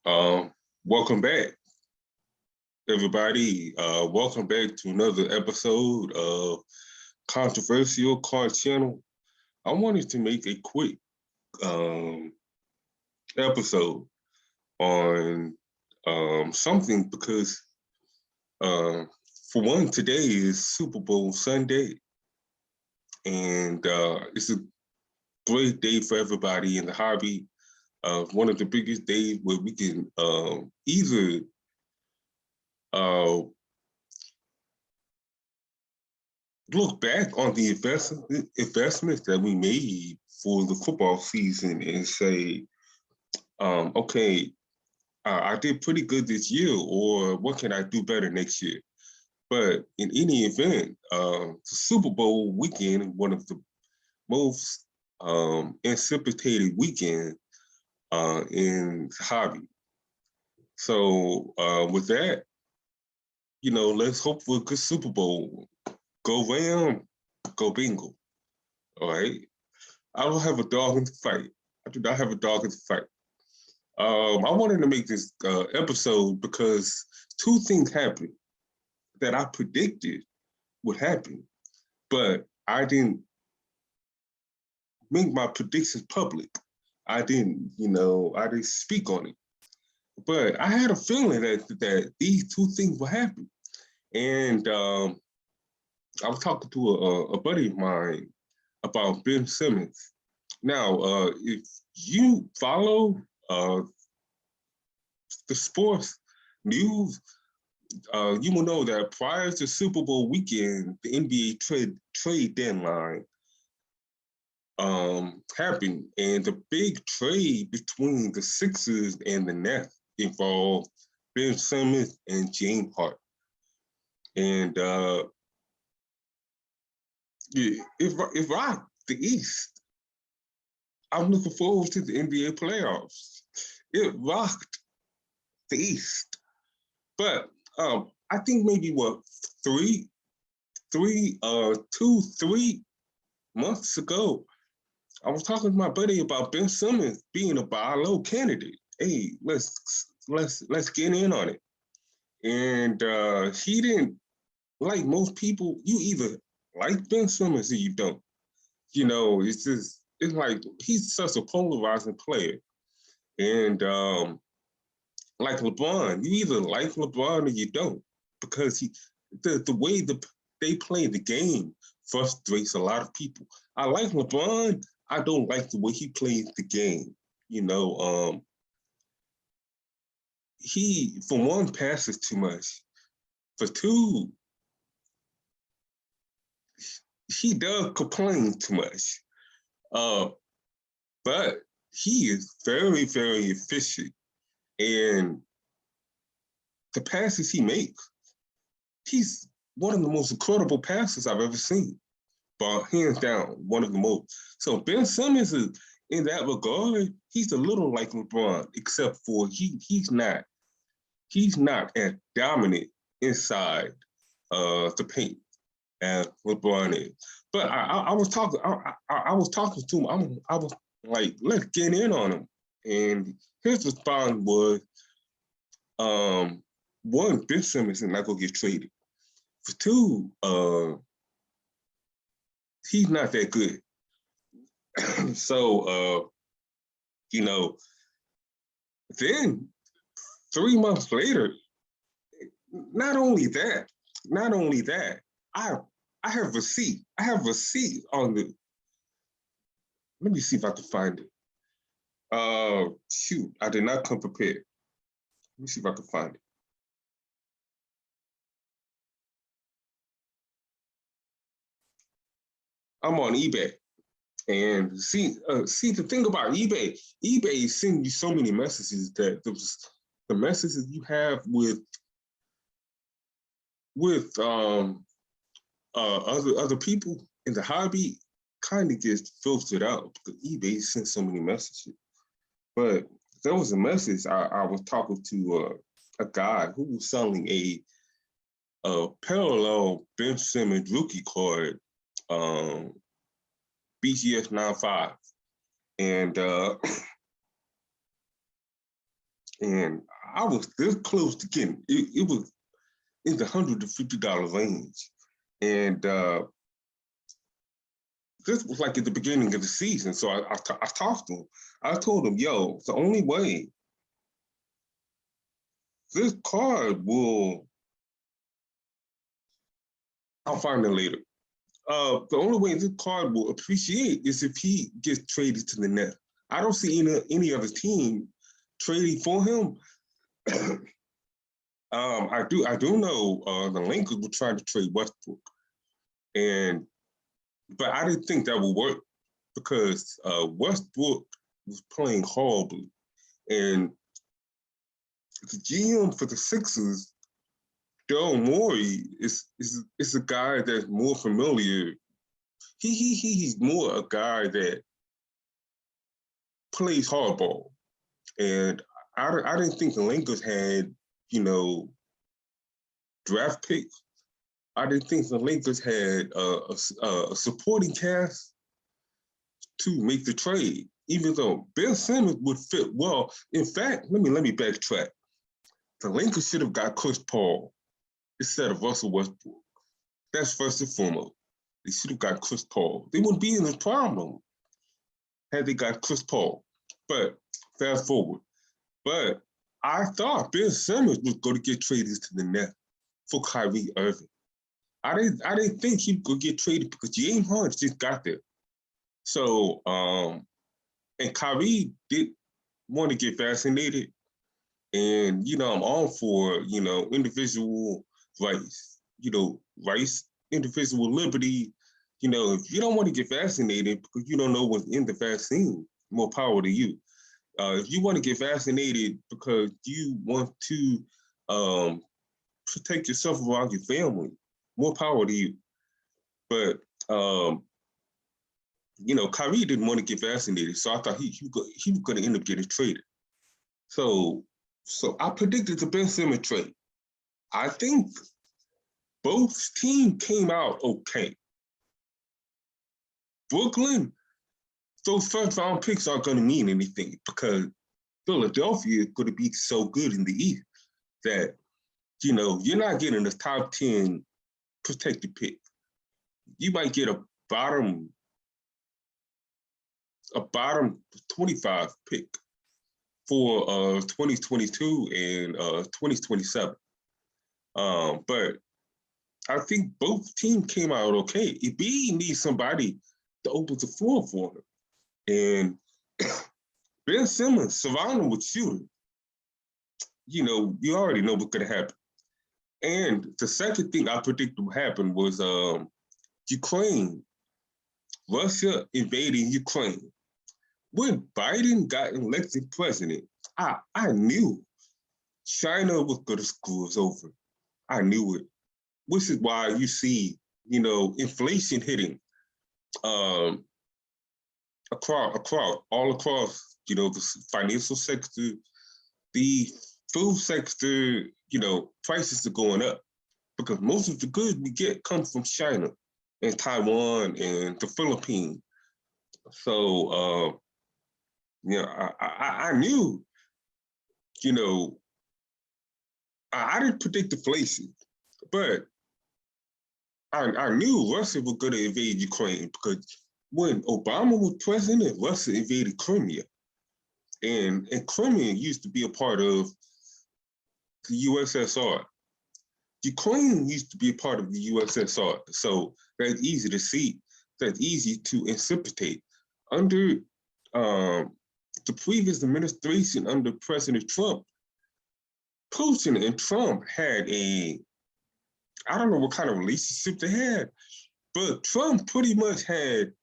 Um, Welcome back, everybody. Welcome back to another episode of Controversial Card Channel. I wanted to make a quick um, episode on something because, uh, for one, today is Super Bowl Sunday, and it's a great day for everybody in the hobby. One of the biggest days where we can either uh, look back on the investments that we made for the football season and say, okay, I did pretty good this year, or what can I do better next year? But in any event, the Super Bowl weekend, one of the most anticipated weekend in hobby. So with that, let's hope for a good Super Bowl. Go Ram, go Bingo. All right. I don't have a dog in the fight. I do not have a dog in the fight. I wanted to make this episode because two things happened that I predicted would happen, but I didn't make my predictions public. I didn't speak on it. But I had a feeling that these two things would happen. And I was talking to a buddy of mine about Ben Simmons. Now, if you follow the sports news, you will know that prior to Super Bowl weekend, the NBA trade deadline happened, and the big trade between the Sixers and the Nets involved Ben Simmons and James Harden, and it rocked the East. I'm looking forward to the NBA playoffs. It rocked the East, but I think maybe three, 3 months ago, I was talking to my buddy about Ben Simmons being a buy low candidate. Hey, let's get in on it. And he didn't, like most people. You either like Ben Simmons or you don't. It's like he's such a polarizing player. And like LeBron, you either like LeBron or you don't, because the way they play the game frustrates a lot of people. I like LeBron. I don't like the way he plays the game. He, for one, passes too much. For two, he does complain too much. Uh, but he is very, very efficient. And the passes he makes, he's one of the most incredible passes I've ever seen. But hands down, one of the most. So Ben Simmons is, in that regard, he's a little like LeBron, except for he's not as dominant inside the paint as LeBron is. But I was talking to him. I was like, let's get in on him. And his response was, one, Ben Simmons is not gonna get traded. For two, he's not that good. So then 3 months later, not only that, I have receipt. I have receipt on the. Let me see if I can find it. Shoot, I did not come prepared. Let me see if I can find it. I'm on eBay, and see the thing about eBay sends you so many messages that the messages you have with other people in the hobby kind of gets filtered out because eBay sends so many messages. But there was a message I was talking to a guy who was selling a parallel Ben Simmons rookie card, BGS 95, and and I was this close to getting it. It was in the $150 range, and this was like at the beginning of the season. So I talked to him. I told him, "Yo, the only way this card will, I'll find it later. The only way this card will appreciate is if he gets traded to the Nets. I don't see any other team trading for him." I do know the Lakers were trying to trade Westbrook, but I didn't think that would work because Westbrook was playing horribly, and the GM for the Sixers, Daryl Morey, is a guy that's more familiar. He's more a guy that plays hardball, and I didn't think the Lakers had, draft picks. I didn't think the Lakers had a supporting cast to make the trade, even though Ben Simmons would fit well. In fact, let me backtrack. The Lakers should have got Chris Paul instead of Russell Westbrook. That's first and foremost. They should have got Chris Paul. They wouldn't be in this problem had they got Chris Paul. But fast forward. But I thought Ben Simmons was going to get traded to the Nets for Kyrie Irving. I didn't think he could get traded because James Harden just got there. So and Kyrie did want to get vaccinated, and I'm all for individual rights, individual liberty. If you don't want to get vaccinated because you don't know what's in the vaccine, more power to you. If you want to get vaccinated because you want to protect yourself around your family, more power to you. But Kyrie didn't want to get vaccinated, so I thought he was going to end up getting traded. So I predicted the Ben Simmons trade. I think both teams came out okay. Brooklyn, those first round picks aren't going to mean anything because Philadelphia is going to be so good in the East that you're not getting a top 10 protected pick. You might get a bottom 25 pick for 2022 and 2027. But I think both teams came out okay. Embiid needs somebody to open the floor for him. And Ben Simmons, surround him with shooting. You already know what's going to happen. And the second thing I predicted would happen was Ukraine, Russia invading Ukraine. When Biden got elected president, I knew China was going to screw us over. I knew it, which is why you see, inflation hitting all across, the financial sector, the food sector, prices are going up because most of the goods we get come from China and Taiwan and the Philippines. So, I knew, I didn't predict inflation, but I knew Russia was going to invade Ukraine because when Obama was president, Russia invaded Crimea. And Crimea used to be a part of the USSR. Ukraine used to be a part of the USSR. So that's easy to see. That's easy to anticipate. Under the previous administration, under President Trump, Putin and Trump had I don't know what kind of relationship they had, but Trump pretty much had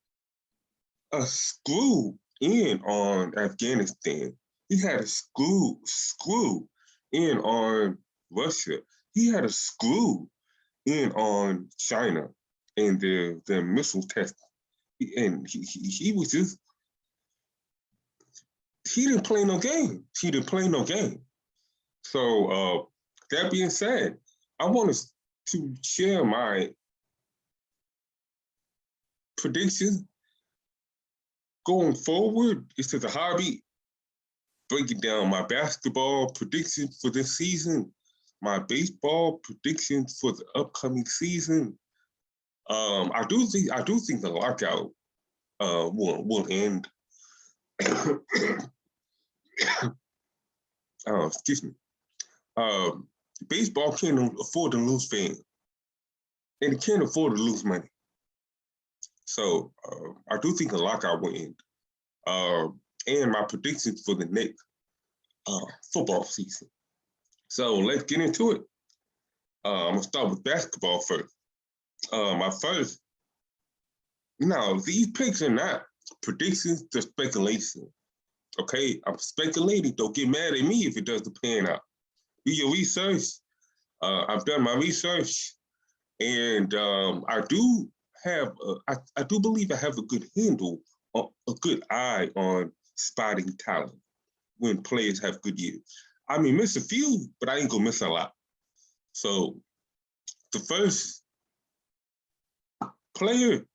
a screw in on Afghanistan. He had a screw in on Russia. He had a screw in on China and their missile testing. And he was just, he didn't play no game. He didn't play no game. So that being said, I want to share my predictions going forward. It's to the hobby. breaking down my basketball predictions for this season, my baseball predictions for the upcoming season. I do think the lockout will end. Excuse me. Baseball can't afford to lose fans, and it can't afford to lose money. So I do think the lockout will end. And my predictions for the next football season. So let's get into it. I'm gonna start with basketball first. My first, these picks are not predictions, they're speculation. Okay, I'm speculating. Don't get mad at me if it doesn't pan out. Do your research. I've done my research, and I do have. I do believe I have a good handle, a good eye on spotting talent when players have good years. I may miss a few, but I ain't gonna miss a lot. So the first player,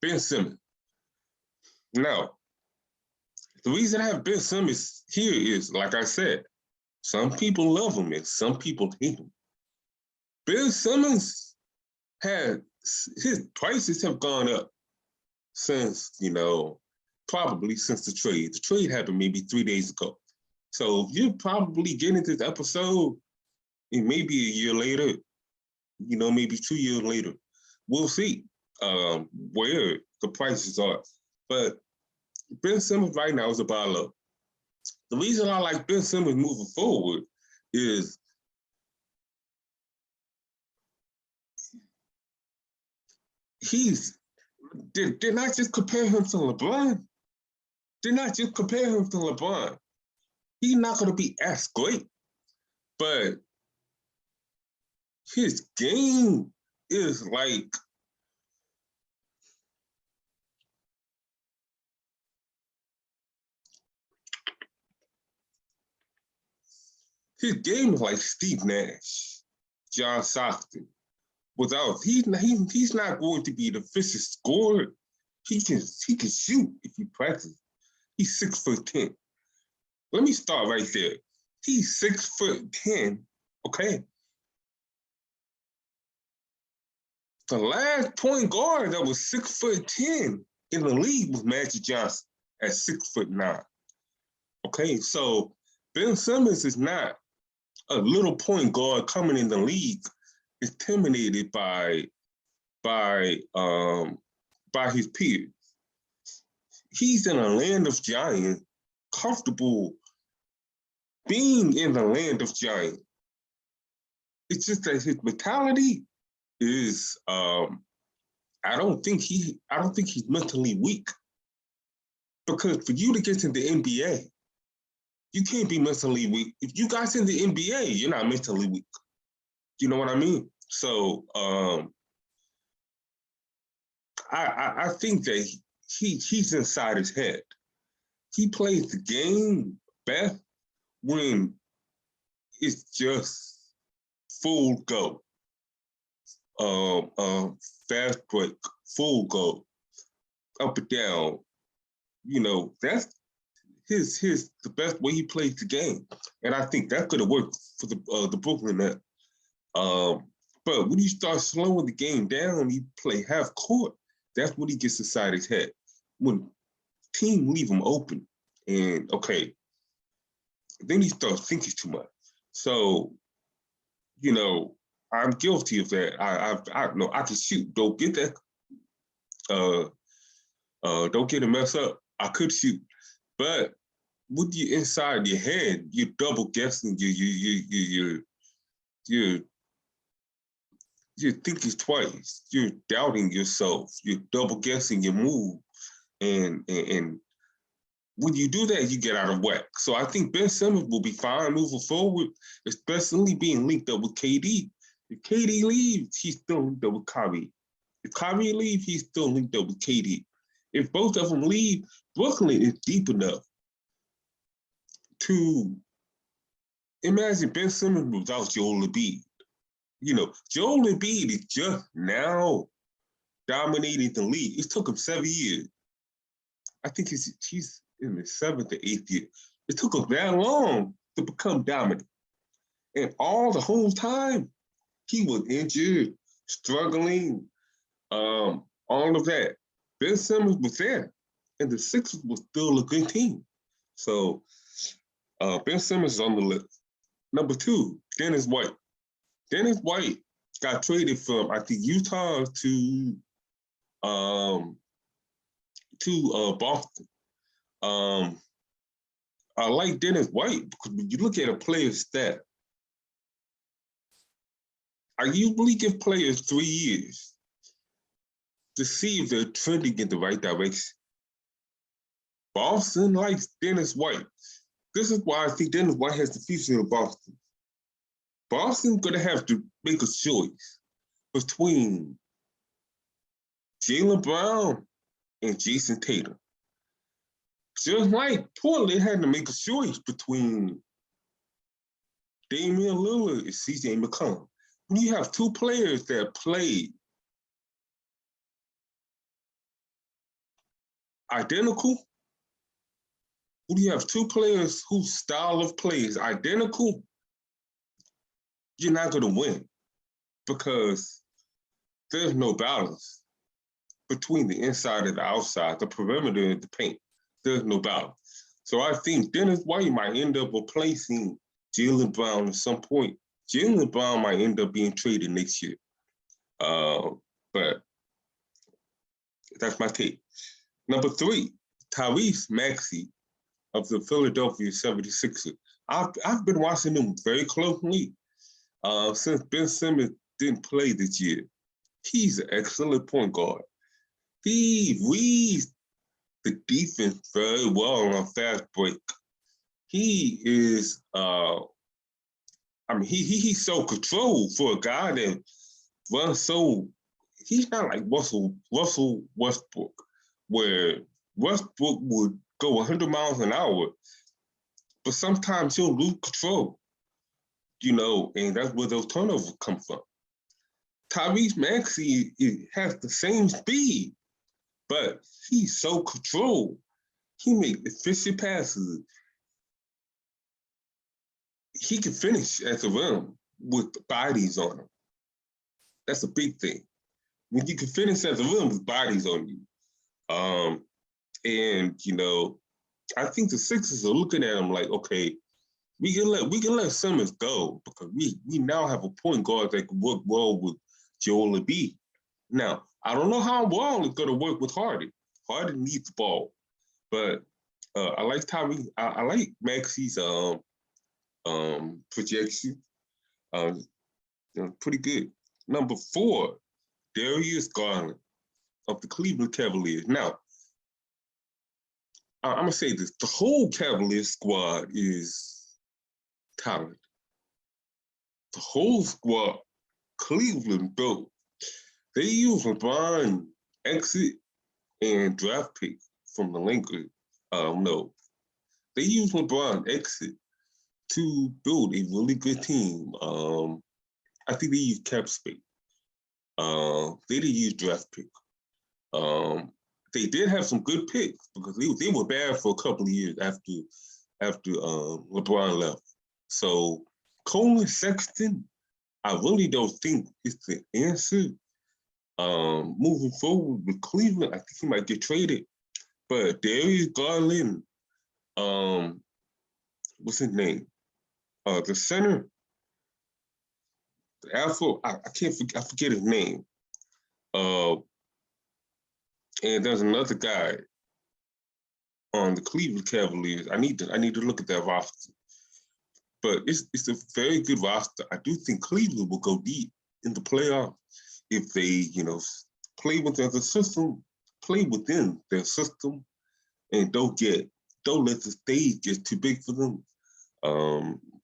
Ben Simmons. Now, the reason I have Ben Simmons here is, like I said, some people love him and some people hate him. Ben Simmons his prices have gone up since, probably since the trade. The trade happened maybe 3 days ago. So you're probably getting this episode and maybe a year later, maybe 2 years later. We'll see where the prices are. But Ben Simmons right now is about low. The reason I like Ben Simmons moving forward is did not just compare him to LeBron. Did not just compare him to LeBron. He's not going to be as great, but his game is like Steve Nash, John Stockton. He's not going to be the efficient scorer. He can shoot if he practices. He's 6'10". Let me start right there. He's 6'10". Okay. The last point guard that was 6'10" in the league was Magic Johnson at 6'9". Okay, so Ben Simmons is not a little point guard coming in the league intimidated by his peers. He's in a land of giants, comfortable being in the land of giants. It's just that his mentality is I don't think he's mentally weak. Because for you to get in the NBA, you can't be mentally weak. If you guys in the NBA, you're not mentally weak. You know what I mean? So I think that he's inside his head. He plays the game best when it's just full go. Fast break, full go, up and down. That's the best way he plays the game, and I think that could have worked for the Brooklyn Nets. But when you start slowing the game down, you play half court. That's when he gets inside his head. When team leave him open, and then he starts thinking too much. So, I'm guilty of that. I can shoot. Don't get that. Don't get it messed up. I could shoot, but when you're inside your head, you're double guessing. You're thinking twice. You're doubting yourself. You're double guessing your move, and when you do that, you get out of whack. So I think Ben Simmons will be fine moving forward, especially being linked up with KD. If KD leaves, he's still linked up with Kyrie. If Kyrie leaves, he's still linked up with KD. If both of them leave, Brooklyn is deep enough to imagine Ben Simmons without Joel Embiid. Joel Embiid is just now dominating the league. It took him 7 years. I think he's in his 7th or 8th year. It took him that long to become dominant. And all the whole time, he was injured, struggling, all of that. Ben Simmons was there, and the Sixers was still a good team. So Ben Simmons is on the list. Number 2, Dennis White. Dennis White got traded from, I think, Utah to Boston. I like Dennis White because when you look at a player's stat, I usually give players 3 years to see if they're trending in the right direction. Boston likes Dennis White. This is why I think Dennis White has the future of Boston. Boston's going to have to make a choice between Jaylen Brown and Jason Tatum. Just like Portland had to make a choice between Damian Lillard and CJ McCollum. When you have 2 players that play identical, when you have 2 players whose style of play is identical, you're not going to win because there's no balance between the inside and the outside, the perimeter and the paint. There's no balance. So I think Dennis White might end up replacing Jaylen Brown at some point. Jaylen Brown might end up being traded next year. But that's my take. Number 3, Tyrese Maxi of the Philadelphia 76ers. I've been watching them very closely since Ben Simmons didn't play this year. He's an excellent point guard. He reads the defense very well on fast break. He is, he's so controlled for a guy that runs so. He's not like Russell Westbrook, where Westbrook would go 100 miles an hour, but sometimes he'll lose control, and that's where those turnovers come from. Tyrese Maxey has the same speed, but he's so controlled. He makes efficient passes. He can finish at the rim with bodies on him. That's a big thing. When you can finish at the rim with bodies on you. I think the Sixers are looking at him like, okay, we can let Simmons go because we now have a point guard that can work well with Joel Embiid. Now, I don't know how well it's going to work with Harden. Harden needs the ball, but I like Tyrese. I like Maxi's projection. Pretty good. Number 4, Darius Garland of the Cleveland Cavaliers. Now, I'm going to say this. The whole Cavaliers squad is talented. The whole squad, Cleveland built. They use LeBron exit and draft pick from the Lakers. They use LeBron exit to build a really good team. I think they use cap space. They didn't use draft pick. They did have some good picks because they were bad for a couple of years after LeBron left. So Colin Sexton, I really don't think it's the answer. Moving forward with Cleveland, I think he might get traded. But Darius Garland, what's his name? The center, the Afro, I forget his name. And there's another guy on the Cleveland Cavaliers. I need to look at that roster. But it's a very good roster. I do think Cleveland will go deep in the playoffs if they, play within the system, play within their system, and don't let the stage get too big for them.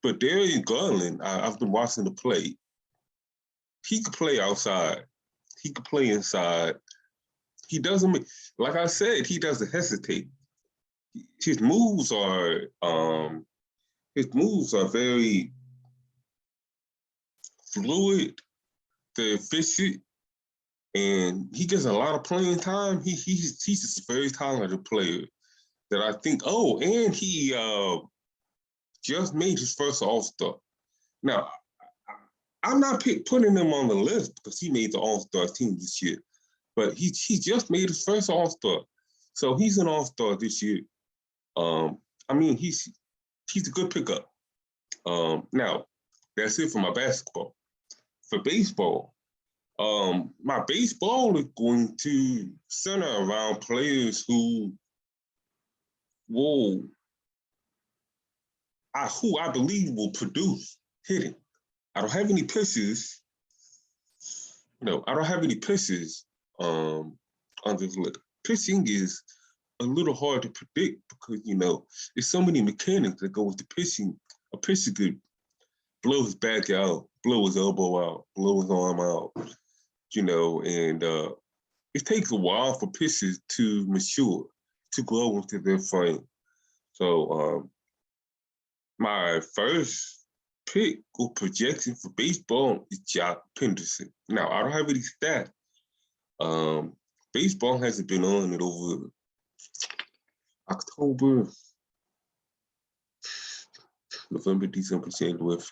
But Darius Garland, I've been watching the play. He could play outside. He could play inside. He doesn't, like I said, he doesn't hesitate. His moves are very fluid. They're efficient, and he gets a lot of playing time. He's just a very talented player. that I think, and he just made his first All-Star. Now, I'm not putting him on the list because he made the All-Star team this year, but he just made his first All-Star. So he's an All-Star this year. I mean, he's a good pickup. Now, that's it for my basketball. For baseball, my baseball is going to center around players who I believe will produce hitting. I don't have any pitchers. I don't have any pitchers on this list. Pitching is a little hard to predict because, there's so many mechanics that go with the pitching. A pitcher could blow his back out, blow his elbow out, blow his arm out, and it takes a while for pitchers to mature, to grow into their frame. So my first pick or projection for baseball is Jock Penderson. Now, I don't have any stats. Baseball hasn't been on it over October, November, December, January.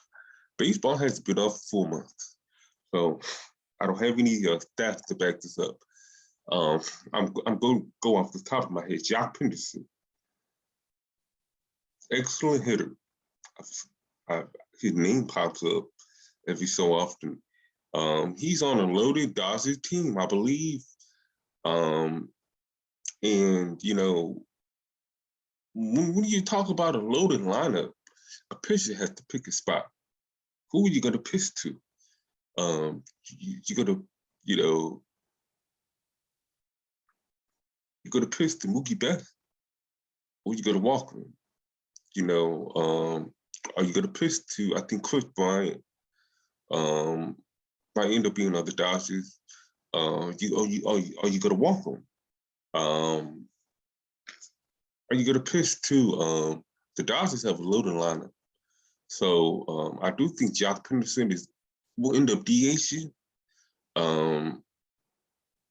Baseball hasn't been off for 4 months. So I don't have any stats to back this up. I'm going to go off the top of my head. Jock Penderson, excellent hitter. His name pops up every so often. He's on a loaded Dodgers team, I believe. And, when you talk about a loaded lineup, a pitcher has to pick a spot. Who are you going to pitch to? You're going to, you're going to pitch to Mookie Betts, or you going to walk him? Are you going to pitch to, I think, Chris Bryant? Might end up being on the Dodgers. Are you going to walk him? Are you going to pitch to the Dodgers have a loaded lineup? So I do think Jock Penderson will end up DHing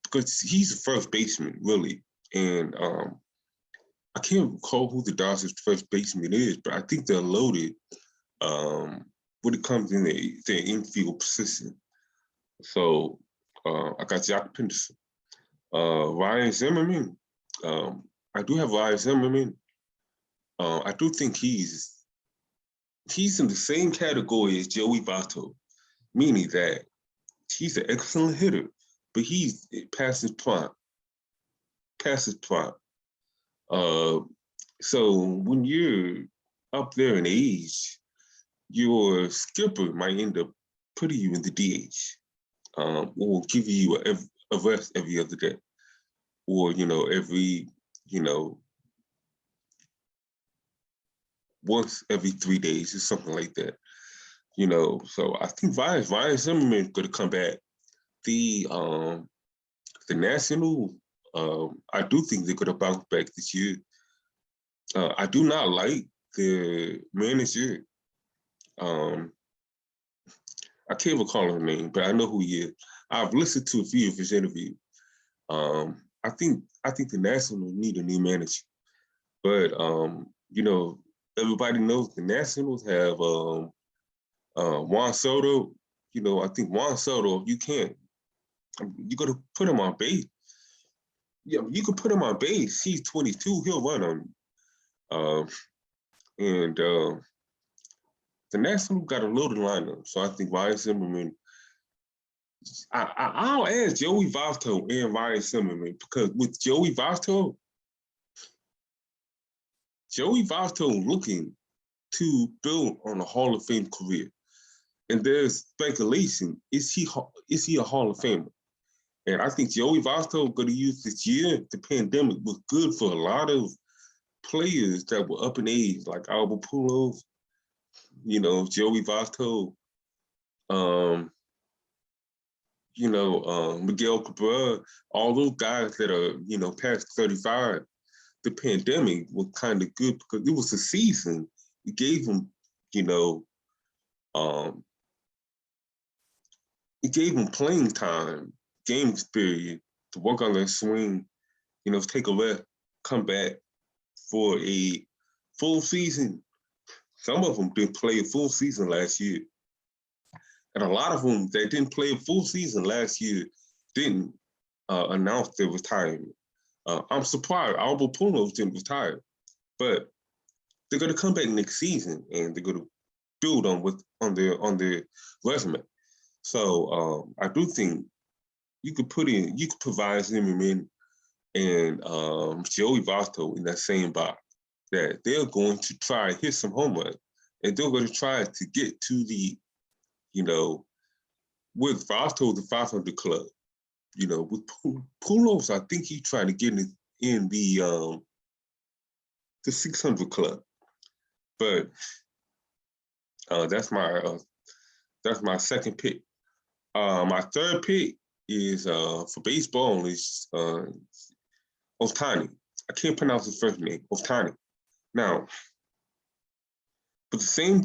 because he's a first baseman, really. And I can't recall who the Dodgers' first baseman is, but I think they're loaded when it comes in their infield position. So I got Jock Penderson. Ryan Zimmerman. I do have Ryan Zimmerman. I do think he's in the same category as Joey Votto, meaning that he's an excellent hitter, but he's past his prime. So when you're up there in age, your skipper might end up putting you in the DH, or give you a rest every other day, or every once every 3 days or something like that. So I think Ryan Zimmerman is going to come back. The National, I do think they're going to bounce back this year. I do not like the manager. I can't recall her name, but I know who he is. I've listened to a few of his interviews. I think the Nationals need a new manager, but everybody knows the Nationals have Juan Soto. I think Juan Soto, you got to put him on base. Yeah, you can put him on base. He's 22. He'll run on you. The Nationals got a loaded lineup, so I think Ryan Zimmerman. I'll ask Joey Votto and Ryan Zimmerman because with Joey Votto looking to build on a Hall of Fame career, and there's speculation: is he a Hall of Famer? And I think Joey Votto going to use this year. The pandemic was good for a lot of players that were up in age, like Albert Pujols, Joey Votto, Miguel Cabral, all those guys that are, past 35. The pandemic was kind of good because it was a season. It gave them, it gave them playing time, game experience to work on their swing, take a rest, come back, for a full season. Some of them didn't play a full season last year. And a lot of them that didn't play a full season last year didn't announce their retirement. I'm surprised Albo Pujols didn't retire, but they're going to come back next season and they're going to build on their resume. So I do think you could provide Zimmerman and Joey Votto in that same box, that they're going to try to hit some home runs, and they're going to try to get to the, with Votto, the 500 club. With Pujols, I think he tried to get in the 600 club. But that's my second pick. My third pick is for baseball is Ohtani. I can't pronounce his first name, Ohtani. Now, for the same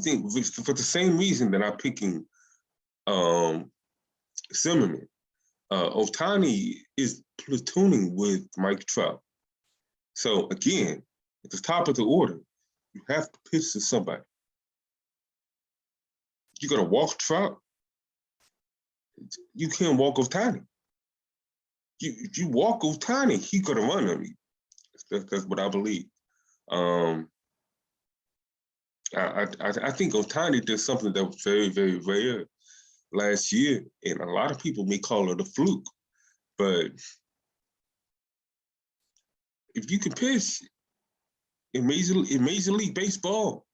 reason that I'm picking Zimmerman, Ohtani is platooning with Mike Trout. So again, at the top of the order, you have to pitch to somebody. You're gonna walk Trout. You can't walk Ohtani. You walk Ohtani, he's gonna run on you. That's what I believe. I think Ohtani did something that was very, very rare last year, and a lot of people may call it a fluke. But if you can pitch in Major League Baseball,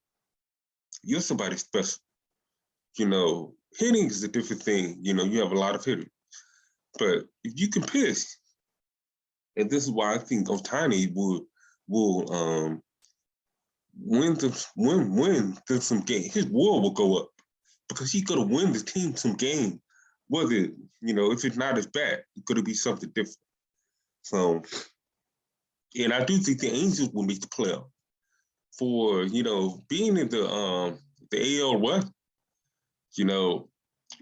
you're somebody special. Hitting is a different thing. You have a lot of hitting. But if you can pitch, and this is why I think Ohtani will win some games. His WAR will go up because he's gonna win the team some game. Whether if it's not as bad, it's gonna be something different. So, and I do think the Angels will make the playoff. For being in the AL West,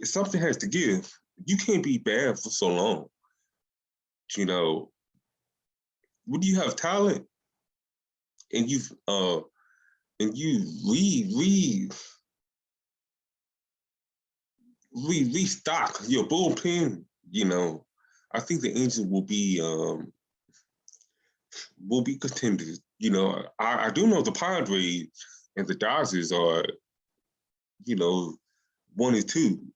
something has to give. You can't be bad for so long. When you have talent and you restock your bullpen, I think the Angels will be contenders. I do know the Padres and the Dodgers are, 1 and 2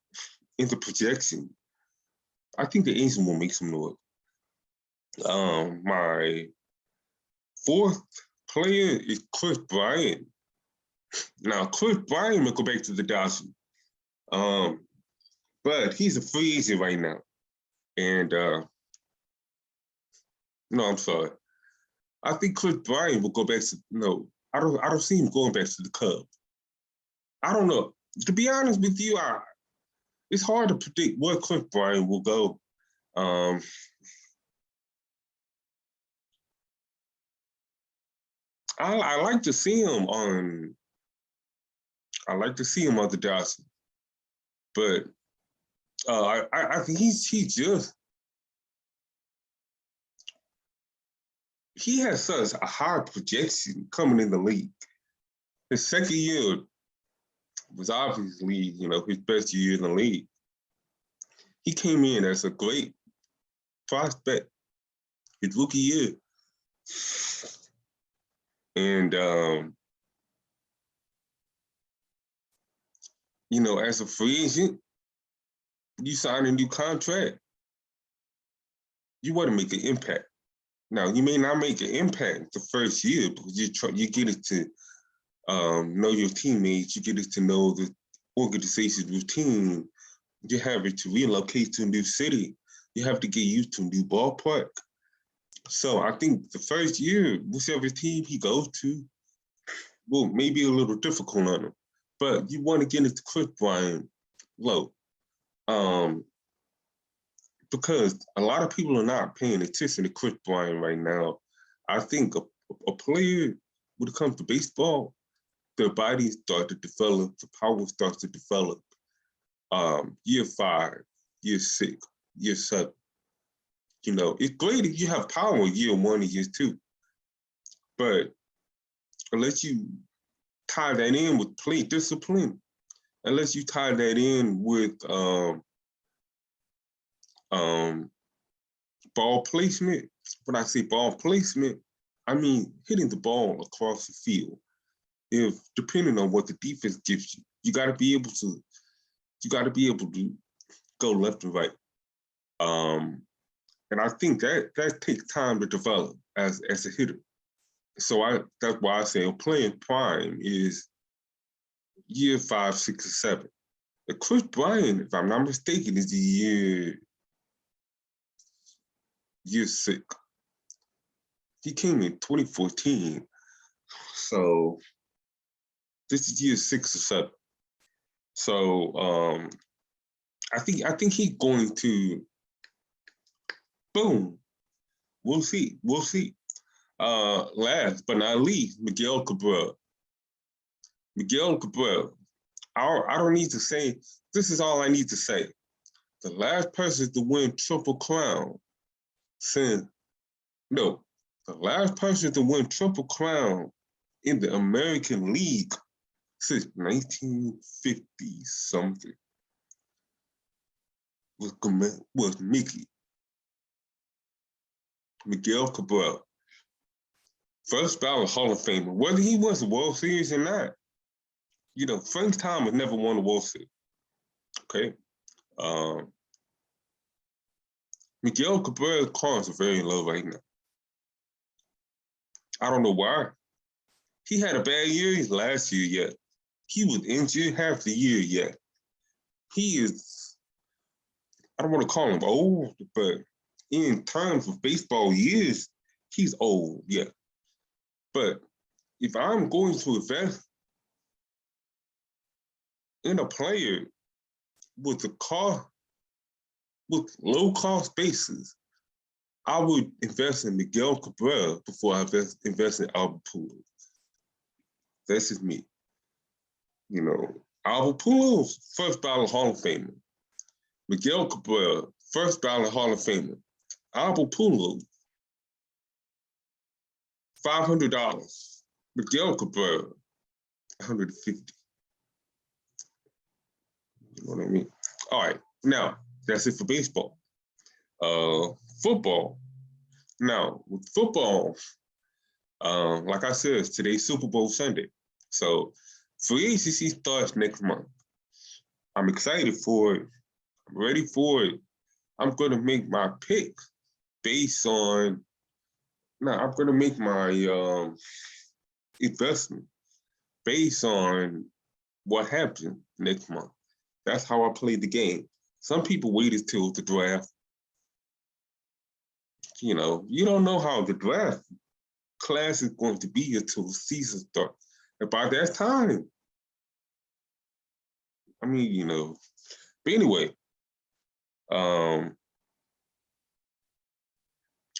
in the projection. I think the Angels will make some noise. My fourth player is Chris Bryant. Now, Chris Bryant will go back to the Dodgers. But he's a free agent right now. And no, I'm sorry. I think Chris Bryant will go back to I don't see him going back to the Cubs. I don't know. To be honest with you, it's hard to predict where Chris Bryant will go. I like to see him on. I like to see him on the Dodgers, but I think he has such a high projection coming in the league. His second year was obviously, his best year in the league. He came in as a great prospect his rookie year. And, as a free agent, you sign a new contract, you want to make an impact. Now, you may not make an impact the first year because you get it to know your teammates, you get it to know the organization's routine, you have it to relocate to a new city, you have to get used to a new ballpark. So I think the first year, whichever team he goes to, will maybe a little difficult on him. But you want to get into Chris Bryant low. Because a lot of people are not paying attention to Chris Bryant right now. I think a player, when it comes to baseball, their bodies start to develop, the power starts to develop. Year 5, year 6, year 7. It's great if you have power year 1 and year 2. But unless you tie that in with play discipline, unless you tie that in with ball placement. When I say ball placement, I mean hitting the ball across the field. If depending on what the defense gives you, you got to be able to go left and right. And I think that takes time to develop as a hitter. So that's why I say playing prime is year 5, 6, or 7. And Chris Bryant, if I'm not mistaken, is the year 6. He came in 2014. So this is year 6 or 7. So I think he's going to boom. We'll see. Last but not least, Miguel Cabral. I don't need to say, this is all I need to say. The last person to win Triple Crown the last person to win Triple Crown in the American League since 1950-something was Miguel Cabral. First ballot Hall of Famer, whether he wins the World Series or not. Frank Thomas never won the World Series. Okay. Miguel Cabral's cards are very low right now. I don't know why. He had a bad year last year yet. He was injured half the year yet. He is, I don't want to call him old, but in terms of baseball years, he's old, yeah. But if I'm going to invest in a player with low cost basis, I would invest in Miguel Cabral before I invest in Albert Pujols. That's just me. Albert Pujols, first ballot Hall of Famer. Miguel Cabral, first ballot Hall of Famer. Albert Pujols, $500. Miguel Cabral, $150. You know what I mean? All right. Now, that's it for baseball. Football. Now, with football, like I said, today's Super Bowl Sunday. So, free agency starts next month. I'm excited for it. I'm ready for it. I'm going to make my pick based on, I'm going to make my investment based on what happens next month. That's how I play the game. Some people waited till the draft. You don't know how the draft class is going to be until the season starts. And by that time, but anyway,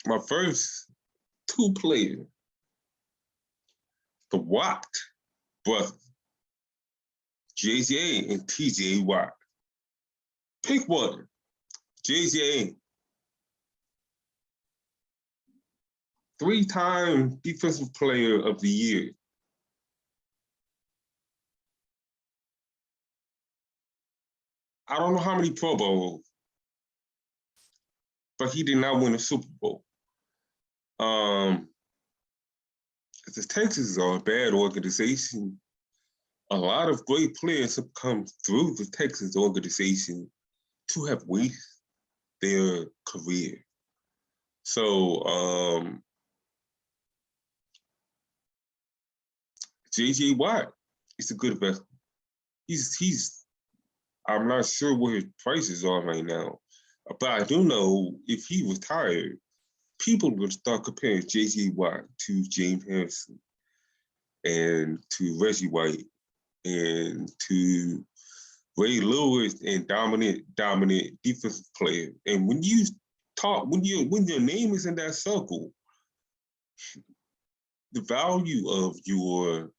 my first 2 players, the Watt brothers, JJ and TJ Watt. Pick one. JJ, 3-time Defensive Player of the Year. I don't know how many Pro Bowls, but he did not win a Super Bowl. The Texans are a bad organization. A lot of great players have come through the Texans organization to have wasted their career. So, JJ Watt is a good investment. I'm not sure what his prices are right now, but I do know if he retired, people would start comparing JJ Watt to James Harrison and to Reggie White and to Ray Lewis and dominant defensive player. And when your name is in that circle, the value of your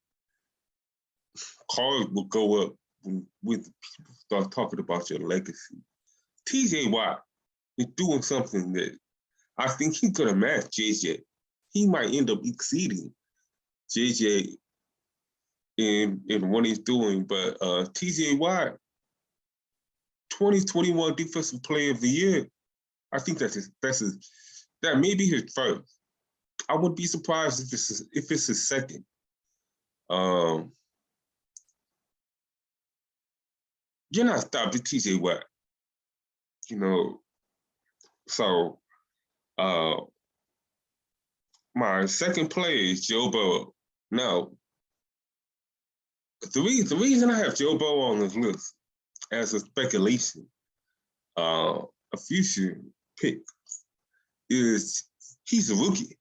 card will go up when people start talking about your legacy. TJ Watt is doing something that I think he's gonna match JJ. He might end up exceeding JJ in what he's doing. But TJ Watt, 2021 Defensive Player of the Year, I think that may be his first. I wouldn't be surprised if it's his second. You're not stopping TJ Watt, So my second player is Joe Burrow. Now, the reason I have Joe Burrow on this list as a speculation, a future pick, is he's a rookie.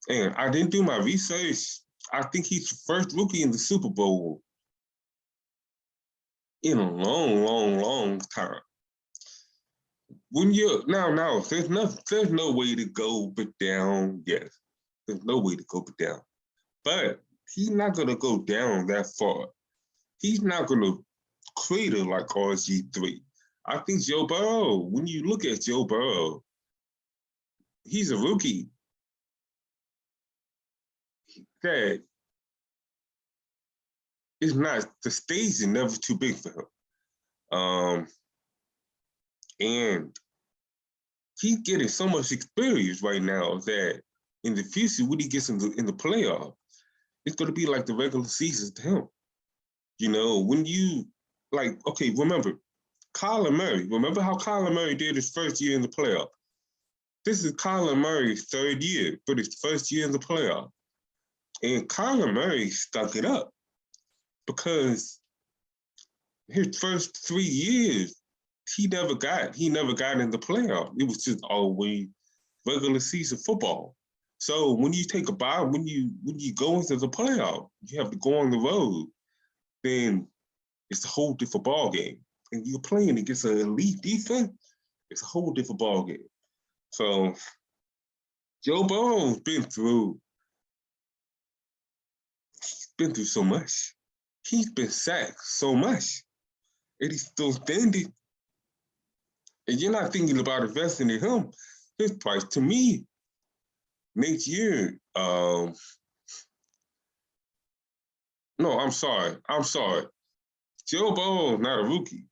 And I didn't do my research. I think he's the first rookie in the Super Bowl in a long, long, long time. When you're now, there's no way to go but down. Yes, there's no way to go but down. But he's not gonna go down that far. He's not gonna crater like RG3. I think Joe Burrow, when you look at Joe Burrow, he's a rookie that is not, the stage is never too big for him. And he's getting so much experience right now that in the future, when he gets in the playoff, it's going to be like the regular season to him. When you, remember, Kyler Murray. Remember how Kyler Murray did his first year in the playoff? This is Kyler Murray's third year, but his first year in the playoff. And Kyler Murray stuck it up because his first 3 years, he never got in the playoff. It was just always regular season football. So when you take a bye, when you go into the playoff, you have to go on the road, then it's a whole different ball game. And you're playing against an elite defense, it's a whole different ball game. So Joe Burrow's been through so much. He's been sacked so much. And he's still standing. And you're not thinking about investing in him. His price to me next year. No, I'm sorry. Joe Burrow is not a rookie.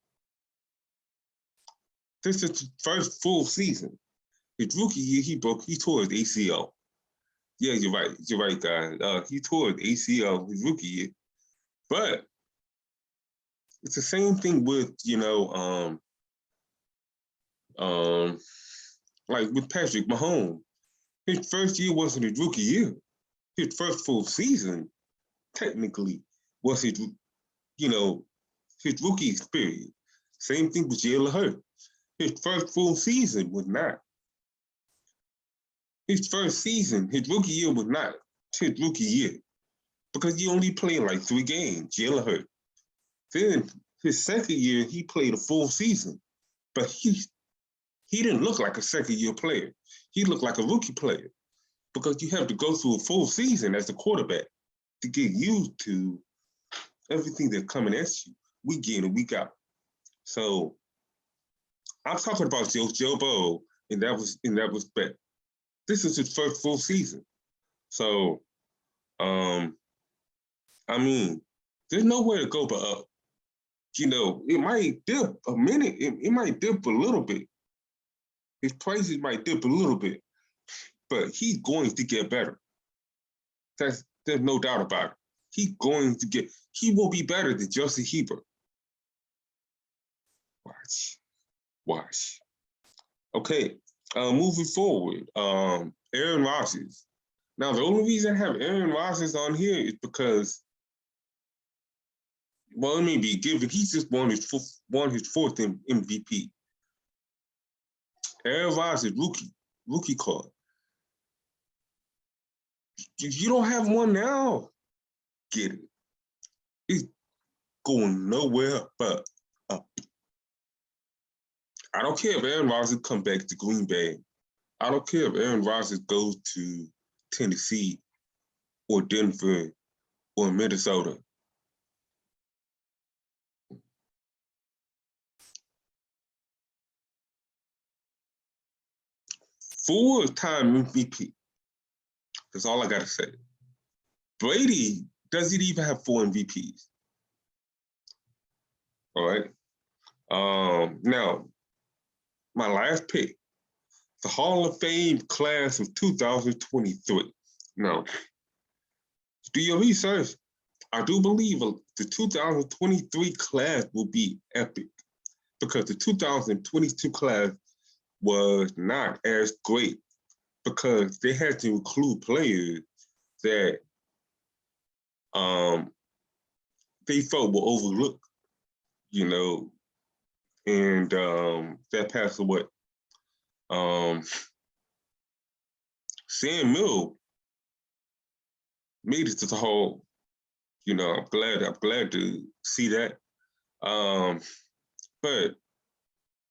This is the first full season. His rookie year, he tore his ACL. Yeah, you're right, guys. He tore his ACL his rookie year. But it's the same thing with, like with Patrick Mahomes. His first year wasn't his rookie year. His first full season, technically, was his rookie experience. Same thing with Jalen Hurts. His first full season was not. His first season, his rookie year was not his rookie year because he only played like 3 games, Jalen Hurts. Then his second year, he played a full season, but he didn't look like a second-year player. He looked like a rookie player because you have to go through a full season as a quarterback to get used to everything that's coming at you week in and week out. So I'm talking about Joe Burrow in that respect. This is his first full season. So, there's nowhere to go but up. It might dip a minute. It might dip a little bit. His prices might dip a little bit, but he's going to get better. There's no doubt about it. He will be better than Justin Herbert. Watch. Okay, moving forward, Aaron Rodgers. Now, the only reason I have Aaron Rodgers on here is because, well, let me be given, he just won his fourth MVP. Aaron Rodgers, rookie card. You don't have one now, get it. It's going nowhere but up. I don't care if Aaron Rodgers come back to Green Bay. I don't care if Aaron Rodgers goes to Tennessee or Denver or Minnesota. Full-time MVP. That's all I got to say. Brady doesn't even have 4 MVPs. All right. Now, my last pick, the Hall of Fame class of 2023. Now, do your research. I do believe the 2023 class will be epic because the 2022 class was not as great because they had to include players that they felt were overlooked, you know, and that passed away. Sam Mill made it to the Hall. You know, I'm glad to see that. But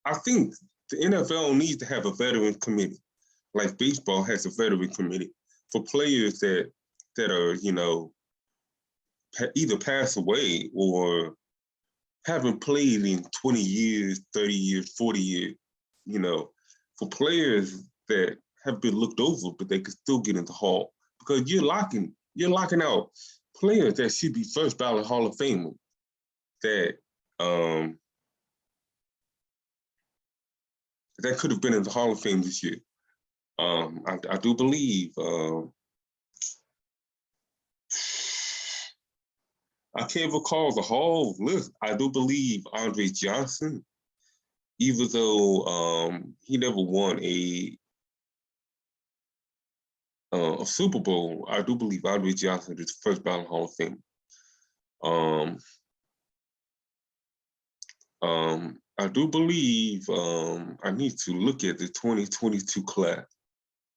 I think the NFL needs to have a veteran committee, like baseball has a veteran committee for players that are, you know, either pass away or haven't played in 20 years, 30 years, 40 years, you know, for players that have been looked over, but they could still get into Hall because you're locking out players that should be first ballot Hall of Famers that that could have been in the Hall of Fame this year. I do believe I can't recall the Hall list. I do believe Andre Johnson, even though he never won a Super Bowl, I do believe Andre Johnson is the first ballot Hall of Fame. I do believe I need to look at the 2022 class,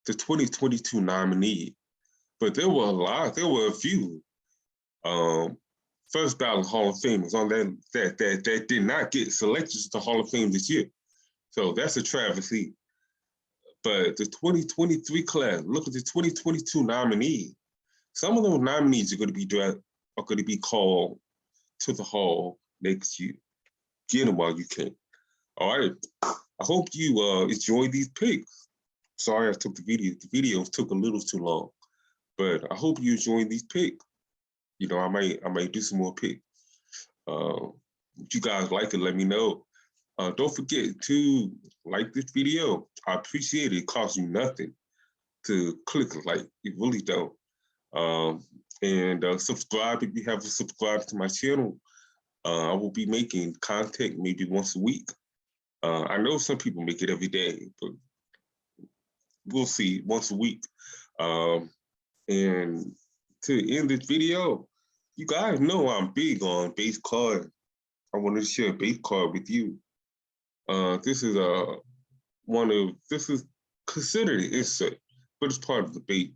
the 2022 nominee, but there were a few first ballot Hall of Famers on that did not get selected to the Hall of Fame this year. So that's a travesty. But the 2023 class, look at the 2022 nominees. Some of those nominees are going to be called to the Hall next year. Get them while you can. All right. I hope you enjoyed these picks. Sorry I took the video. The videos took a little too long, but I hope you enjoyed these picks. You know, I might do some more picks. If you guys like it, let me know. Don't forget to like this video. I appreciate it. It costs you nothing to click a like. It really don't. And subscribe if you haven't subscribed to my channel. I will be making content maybe once a week. I know some people make it every day, but we'll see, once a week. And to end this video, you guys know I'm big on base card. I wanted to share a base card with you. This is considered an insert, but it's part of the bait.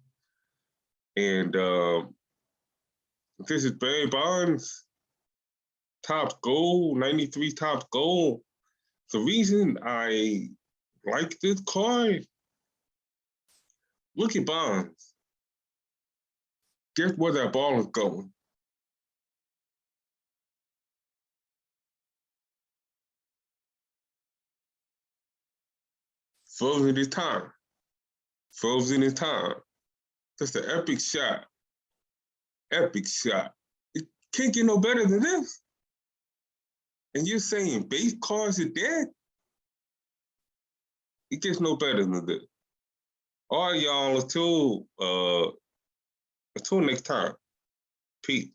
And this is Barry Bonds, top goal, 93 top goal. The reason I like this card, look at Bonds. Guess where that ball is going? Frozen in time. Frozen in time. That's an epic shot. Epic shot. It can't get no better than this. And you're saying base cards are dead? It gets no better than this. All right, y'all, until next time. Peace.